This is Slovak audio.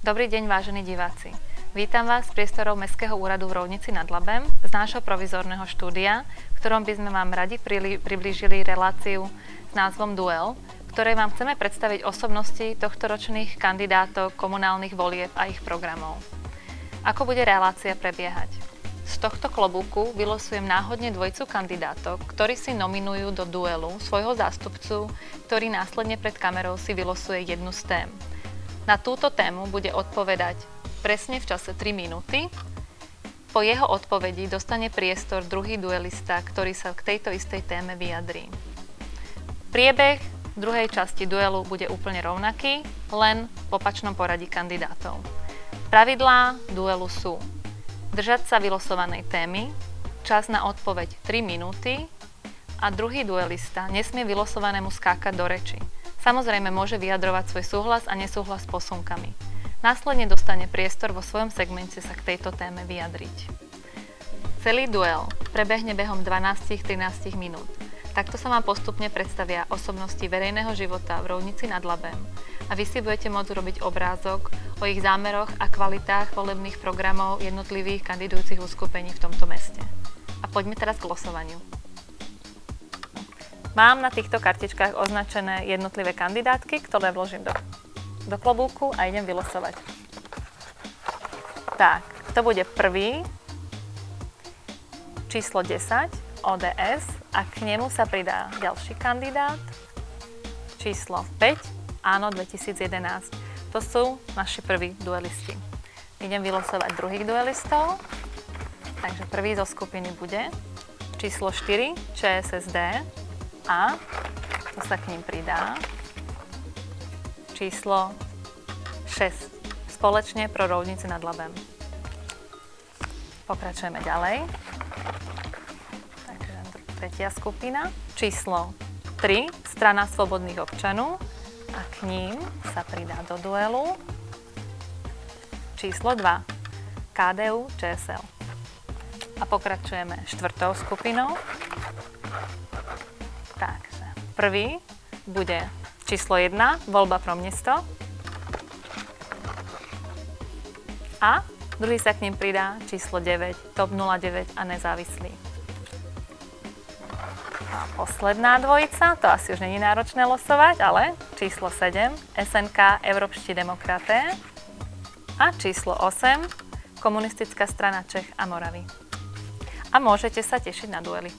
Dobrý deň, vážení diváci. Vítam vás z priestorov Mestského úradu v Roudnici nad Labem z nášho provizorného štúdia, v ktorom by sme vám radi priblížili reláciu s názvom Duel, v ktorej vám chceme predstaviť osobnosti tohtoročných kandidátov komunálnych volieb a ich programov. Ako bude relácia prebiehať? Z tohto klobúku vylosujem náhodne dvojicu kandidátov, ktorí si nominujú do duelu svojho zástupcu, ktorý následne pred kamerou si vylosuje jednu z tém. Na túto tému bude odpovedať presne v čase 3 minúty. Po jeho odpovedi dostane priestor druhý duelista, ktorý sa k tejto istej téme vyjadrí. Priebeh druhej časti duelu bude úplne rovnaký, len v opačnom poradí kandidátov. Pravidlá duelu sú: držať sa vylosovanej témy, čas na odpoveď 3 minúty a druhý duelista nesmie vylosovanému skákať do reči. Samozrejme môže vyjadrovať svoj súhlas a nesúhlas posunkami. Následne dostane priestor vo svojom segmente sa k tejto téme vyjadriť. Celý duel prebehne behom 12-13 minút. Takto sa vám postupne predstavia osobnosti verejného života v Roudnici nad Labem a vy si budete môcť urobiť obrázok o ich zámeroch a kvalitách volebných programov jednotlivých kandidujúcich uskupení v tomto meste. A poďme teraz k losovaniu. Mám na týchto kartičkách označené jednotlivé kandidátky, ktoré vložím do klobúku a idem vylosovať. Tak, to bude prvý, číslo 10, ODS, a k nemu sa pridá ďalší kandidát, číslo 5, Áno 2011. To sú naši prví duelisti. Idem vylosovať druhých duelistov, takže prvý zo skupiny bude číslo 4, ČSSD, a to sa k ním pridá číslo 6, Spoločne pro Roudnici nad Labem. Pokračujeme ďalej. Takže tretia skupina, číslo 3, Strana slobodných občanov, a k ním sa pridá do duelu číslo 2, KDU ČSL. A pokračujeme štvrtou skupinou. Takže prvý bude číslo 1, Voľba pro mesto. A druhý sa k ním pridá číslo 9, TOP 09 a Nezávislí. A posledná dvojica, to asi už není náročné losovať, ale číslo 7, SNK Európski demokraté, a číslo 8, Komunistická strana Čech a Moravy. A môžete sa tešiť na duely.